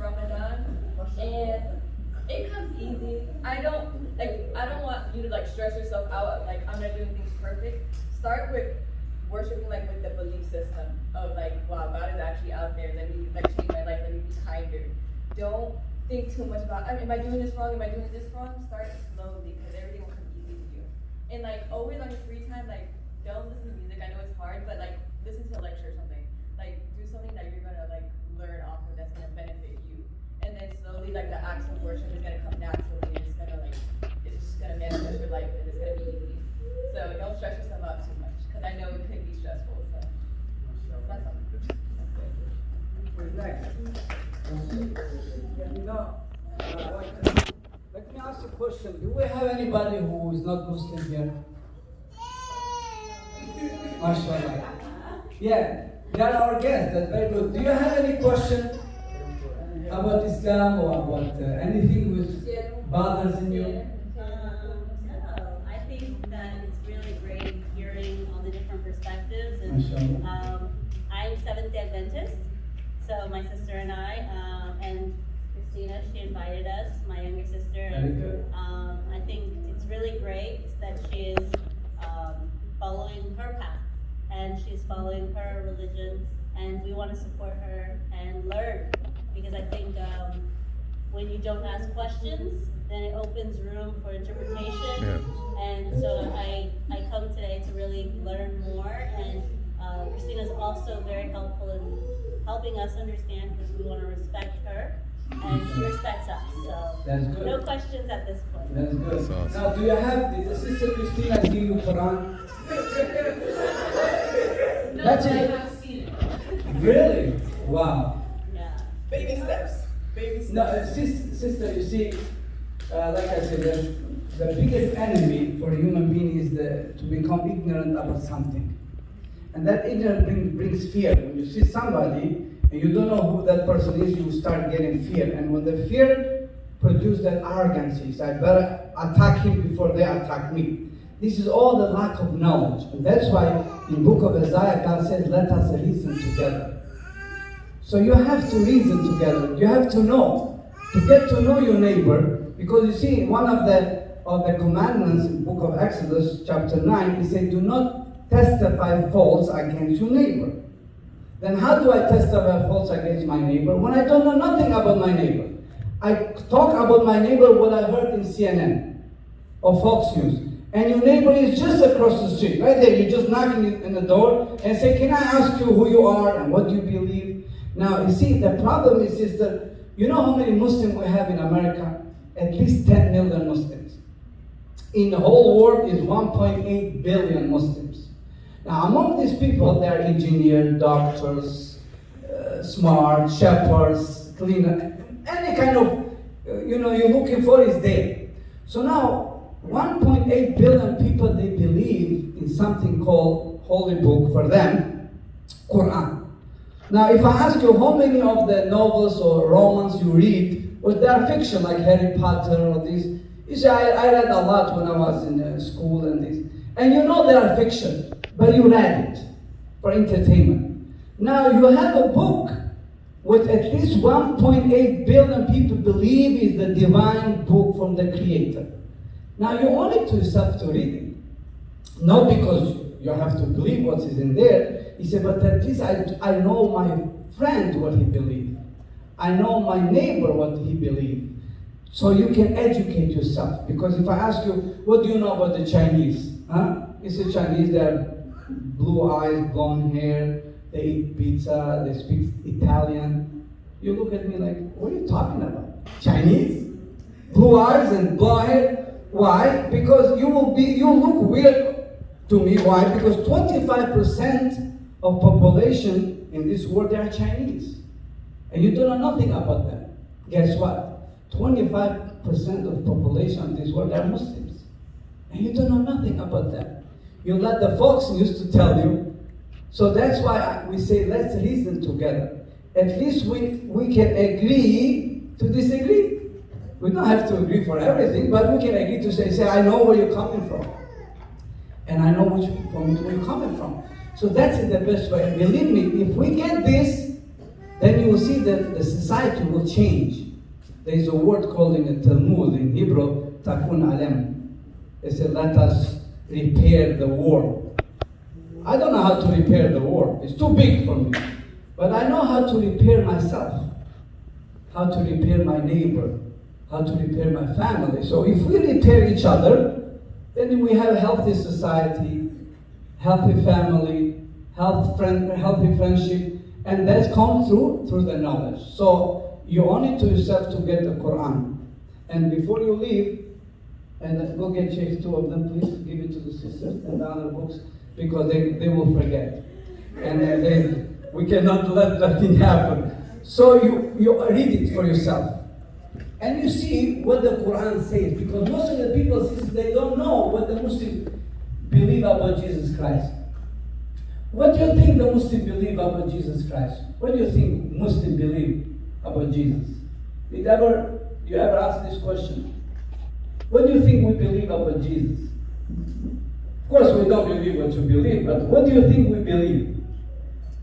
Ramadan, and it comes easy. I don't want you to like stress yourself out. Like I'm not doing things perfect. Start with worshiping like with the belief system of like, wow, God is actually out there. Let me like change my life. Let me be kinder. Don't think too much about, am I doing this wrong? Am I doing this wrong? Start slowly because everything will come easy to you. And like always on your free time, like don't listen to music. I know it's hard, but like listen to a lecture or something. Like do something that you're gonna like learn off of that's gonna benefit you. And then slowly like the acts of worship is gonna come naturally and it's gonna like, it's just gonna manifest your life and it's gonna be easy. So don't stress yourself out too much because I know it could be stressful. So that's all. Next. Let me ask a question. Do we have anybody who is not Muslim here? MashaAllah. Yeah, they are our guests. That's very good. Do you have any question about Islam or about anything which bothers in you? No, I think that it's really great hearing all the different perspectives. And I'm Seventh-day Adventist, so my sister and I, and Christina, she invited us, my younger sister. And, I think it's really great that she is following her path and she's following her religion, and we want to support her and learn, because I think when you don't ask questions, then it opens room for interpretation. Yeah. And so I come today to really learn more, and Christina's also very helpful in helping us understand, because we want to respect her and she respects us. So That's good. No questions at this point. That's good. That's awesome. Now, do you have, did the Sister Christina give you Quran? No, That's but it. I have seen it. Really? Wow. Yeah. Baby steps. Baby steps. No, sister, you see, like I said, the biggest enemy for a human being is to become ignorant about something. And that ignorance brings fear. When you see somebody and you don't know who that person is, you start getting fear. And when the fear produces that arrogance, you say, I better attack him before they attack me. This is all the lack of knowledge. And that's why in book of Isaiah, God says, let us reason together. So you have to reason together. You have to know. To get to know your neighbor. Because you see, one of the commandments in the book of Exodus, chapter 9, he said, do not testify false against your neighbor. Then how do I testify false against my neighbor when I don't know nothing about my neighbor? I talk about my neighbor what I heard in CNN or Fox News. And your neighbor is just across the street, right there. You're just knocking in the door and say, can I ask you who you are and what you believe? Now, you see, the problem is that, you know how many Muslims we have in America? At least 10 million Muslims. In the whole world is 1.8 billion Muslims. Now, among these people, there are engineers, doctors, smart, shepherds, cleaner, any kind of, you're looking for is there. So now, 1.8 billion people, they believe in something called Holy Book for them, Quran. Now, if I ask you how many of the novels or romans you read, well, they are fiction, like Harry Potter or this. You say, I read a lot when I was in school and this. And you know they are fiction, but you read it for entertainment. Now, you have a book with at least 1.8 billion people believe is the divine book from the Creator. Now, you owe it to yourself to read it. Not because you have to believe what is in there. He said, but at least I know my friend what he believed. I know my neighbor what he believed. So you can educate yourself. Because if I ask you, what do you know about the Chinese? Huh? You say Chinese, they have blue eyes, blonde hair, they eat pizza, they speak Italian. You look at me like, what are you talking about? Chinese? Blue eyes and blonde hair? Why? Because you look weird to me. Why? Because 25% of population in this world, they are Chinese. And you don't know nothing about them. Guess what? 25% of population in this world, they are Muslims. And you don't know nothing about them. You let the Fox News to tell you. So that's why we say, let's reason together. At least we can agree to disagree. We don't have to agree for everything, but we can agree to say, I know where you're coming from. And I know where you're coming from. So that's the best way. And believe me, if we get this, then you will see that the society will change. There is a word called in the Talmud, in Hebrew, takun alem. They said, let us repair the world. I don't know how to repair the world. It's too big for me. But I know how to repair myself, how to repair my neighbor, how to repair my family. So if we repair each other, then we have a healthy society, healthy family, healthy friendship, and that's come through the knowledge. So you owe it to yourself to get the Quran. And before you leave, and go get Chase, two of them, please, give it to the sisters and the other books, because they will forget. And we cannot let that thing happen. So you read it for yourself. And you see what the Quran says, because most of the people, they don't know what the Muslims believe about Jesus Christ. What do you think the Muslims believe about Jesus Christ? What do you think Muslims believe about Jesus? You ever ask this question? What do you think we believe about Jesus? Of course, we don't believe what you believe, but what do you think we believe?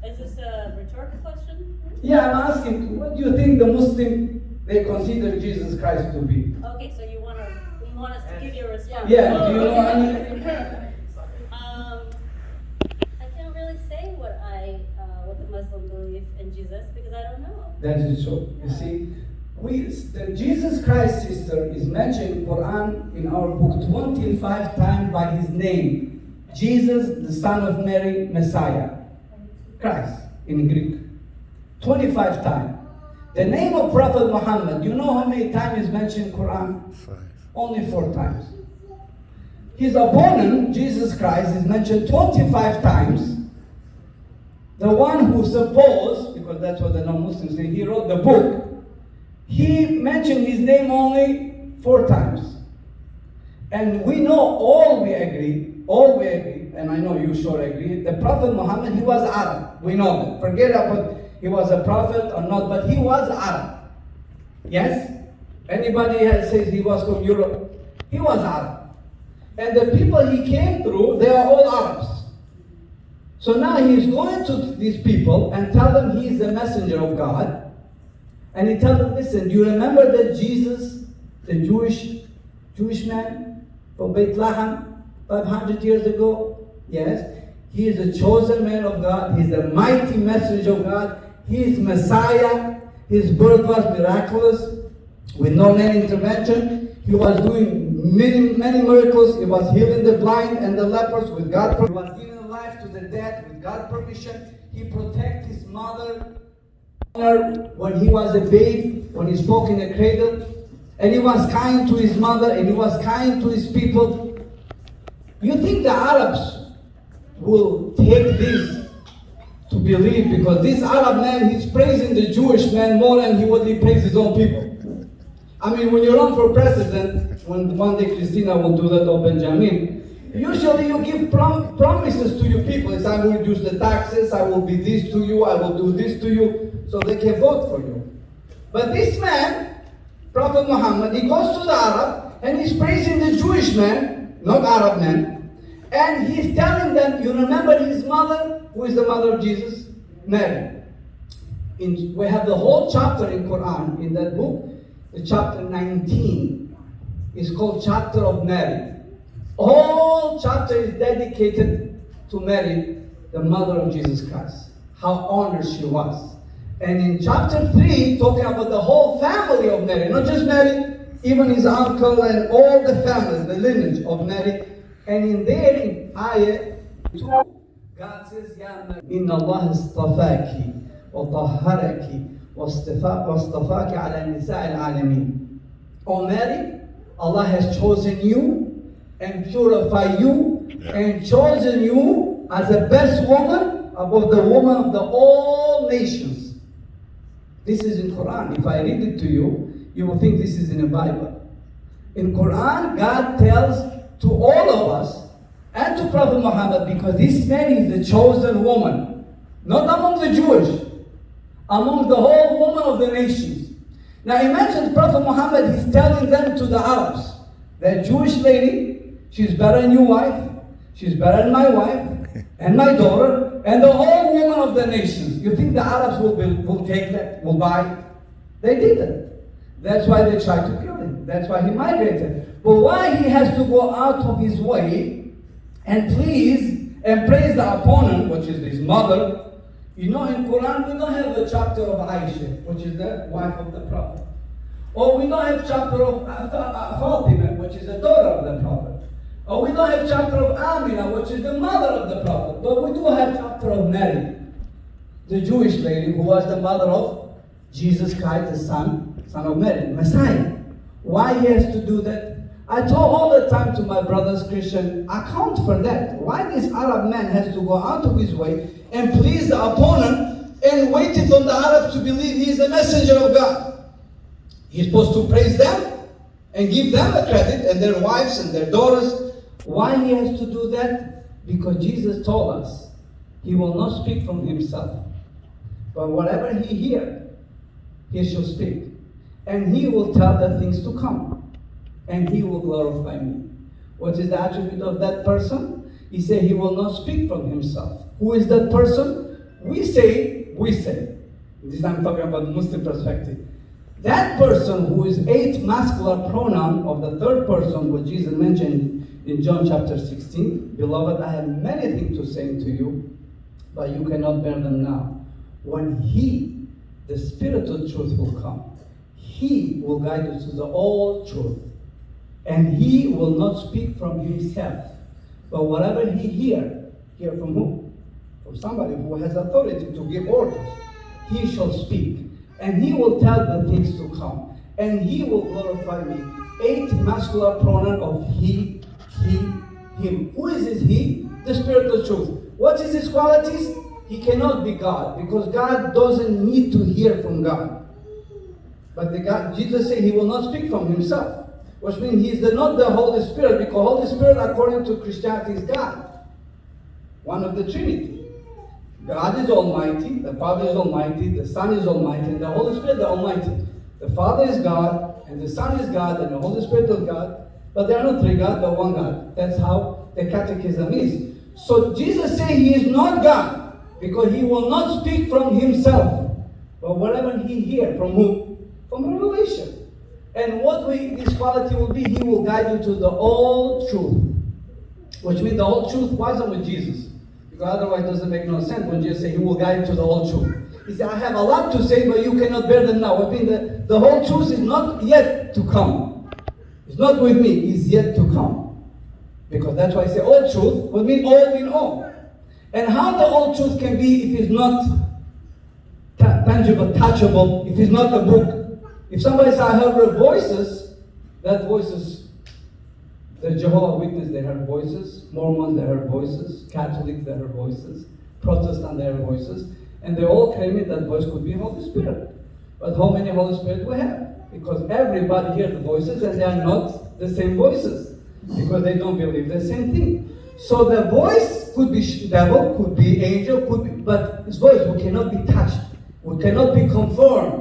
Is this a rhetorical question? Yeah, I'm asking, what do you think the Muslim, they consider Jesus Christ to be? Okay, so you want us to give you a response? Yeah, do you know any? I can't really say what the Muslim believe in Jesus because I don't know. That is true. You see, the Jesus Christ, sister, is mentioned in Quran in our book 25 times by his name. Jesus, the son of Mary, Messiah. Christ in Greek. 25 times. The name of Prophet Muhammad, you know how many times is mentioned in Quran? 5. Only 4 times. His opponent, Jesus Christ, is mentioned 25 times. The one who supposed, because that's what the non-Muslims say, he wrote the book, he mentioned his name only 4 times. And we know, all we agree, and I know you sure agree, the Prophet Muhammad, he was Arab. We know that. Forget about he was a prophet or not, but he was Arab. Yes? Anybody says he was from Europe? He was Arab. And the people he came through, they are all Arabs. So now he's going to these people and tell them he's the messenger of God. And he tells them, listen, do you remember that Jesus, the Jewish man from Bethlehem 500 years ago? Yes. He is the chosen man of God. He's the mighty messenger of God. He is Messiah. His birth was miraculous with no man intervention. He was doing many miracles. He was healing the blind and the lepers with God's permission. He was giving life to the dead with God's permission. He protected his mother when he was a babe, when he spoke in a cradle. And he was kind to his mother and he was kind to his people. You think the Arabs will take this to believe, because this Arab man, he's praising the Jewish man more than he would praise his own people. I mean, when you run for president, when one day Christina will do that, or Benjamin, usually you give promises to your people. It's, I will reduce the taxes, I will be this to you, I will do this to you, so they can vote for you. But this man, Prophet Muhammad, he goes to the Arab and he's praising the Jewish man, not Arab man. And he's telling them, you remember his mother? Who is the mother of Jesus? Mary. We have the whole chapter in Quran, in that book, the chapter 19 is called Chapter of Mary. Whole chapter is dedicated to Mary, the mother of Jesus Christ. How honored she was. And in chapter 3, talking about the whole family of Mary, not just Mary, even his uncle and all the family, the lineage of Mary. And in there, in ayah 2, God says, Ya Mary, Inna Allah istafaki wa tahharaki wa istafaki ala nisa al-alamin. O Mary, Allah has chosen you and purified you and chosen you as the best woman above the woman of the all nations. This is in Quran. If I read it to you, you will think this is in the Bible. In Quran, God tells to all of us and to Prophet Muhammad, because this Mary is the chosen woman, not among the Jewish, among the whole woman of the nations. Now imagine Prophet Muhammad, he's telling them to the Arabs, that Jewish lady, she's better than your wife, she's better than my wife, and my daughter, and the whole woman of the nations. You think the Arabs will take that, will buy it? They didn't. That's why they tried to kill him. That's why he migrated. But why he has to go out of his way and please and praise the opponent, which is his mother. You know, in Quran, we don't have a chapter of Aisha, which is the wife of the Prophet. Or we don't have chapter of Fatima, which is the daughter of the Prophet. Or we don't have chapter of Amina, which is the mother of the Prophet. But we do have chapter of Mary, the Jewish lady who was the mother of Jesus Christ, the son of Mary, Messiah. Why he has to do that? I told all the time to my brothers Christian, account for that. Why this Arab man has to go out of his way and please the opponent and waited on the Arabs to believe he is the messenger of God? He's supposed to praise them and give them the credit and their wives and their daughters. Why he has to do that? Because Jesus told us he will not speak from himself, but whatever he hears, he shall speak. And he will tell the things to come. And he will glorify me. What is the attribute of that person? He said he will not speak from himself. Who is that person? We say. This I'm talking about the Muslim perspective. That person who is 8 masculine pronoun of the third person, what Jesus mentioned in John chapter 16. Beloved, I have many things to say to you, but you cannot bear them now. When he, the Spirit of truth, will come, he will guide you to the all truth. And he will not speak from himself. But whatever he hear from who? From somebody who has authority to give orders. He shall speak. And he will tell the things to come. And he will glorify me. 8 masculine pronoun of he, him. Who is this he? The Spirit of truth. What is his qualities? He cannot be God, because God doesn't need to hear from God. But Jesus said he will not speak from himself. Which means he is not the Holy Spirit, because Holy Spirit, according to Christianity, is God. One of the Trinity. God is Almighty, the Father is Almighty, the Son is Almighty, and the Holy Spirit is Almighty. The Father is God, and the Son is God, and the Holy Spirit is God. But there are not 3 gods, but 1 God. That's how the catechism is. So Jesus said he is not God, because he will not speak from himself. But whatever he hears, from whom? From revelation. And what this quality will be, he will guide you to the all truth. Which means the all truth wasn't with Jesus. Because otherwise it doesn't make no sense when Jesus said he will guide you to the all truth. He said, I have a lot to say, but you cannot bear them now. I mean, the whole truth is not yet to come. It's not with me, it's yet to come. Because that's why I say all truth would mean all. And how the all truth can be if it's not tangible, touchable, if it's not a book. If somebody says, I heard voices, that voices, the Jehovah's Witnesses, they heard voices, Mormons, they heard voices, Catholics, they heard voices, Protestants, they heard voices, and they all claim that voice could be Holy Spirit. But how many Holy Spirit we have? Because everybody hears the voices and they are not the same voices, because they don't believe the same thing. So the voice could be devil, could be angel, could be, but his voice, we cannot be touched, we cannot be confirmed.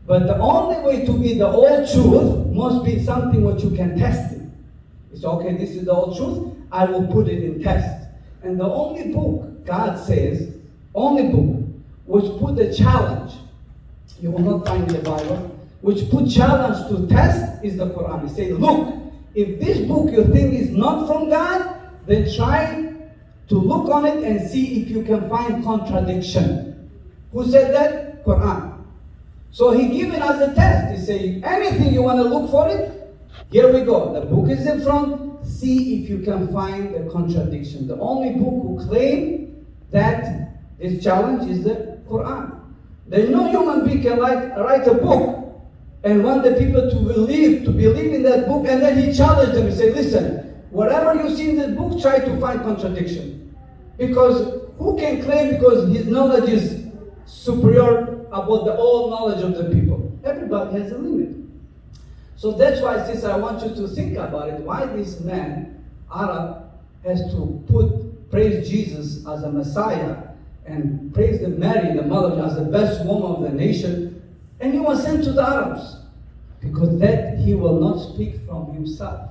But the only way to be the all truth must be something what you can test it. It's okay, this is the all truth, I will put it in test. And the only book, God says, only book, which put the challenge, you will not find in the Bible, which put challenge to test is the Quran. It says, look, if this book you think is not from God, then try to look on it and see if you can find contradiction. Who said that? Quran. So he given us a test. He say, anything you want to look for it, here we go. The book is in front. See if you can find the contradiction. The only book who claim that this challenge is the Quran. There's no human being can write a book and want the people to believe in that book, and then he challenged them. He said, listen, whatever you see in this book, try to find contradiction. Because who can claim because his knowledge is superior about the all knowledge of the people? Everybody has a limit. So that's why, sister, I want you to think about it. Why this man, Arab, has to praise Jesus as a Messiah and praise the Mary, the mother, as the best woman of the nation, and he was sent to the Arabs because that he will not speak from himself.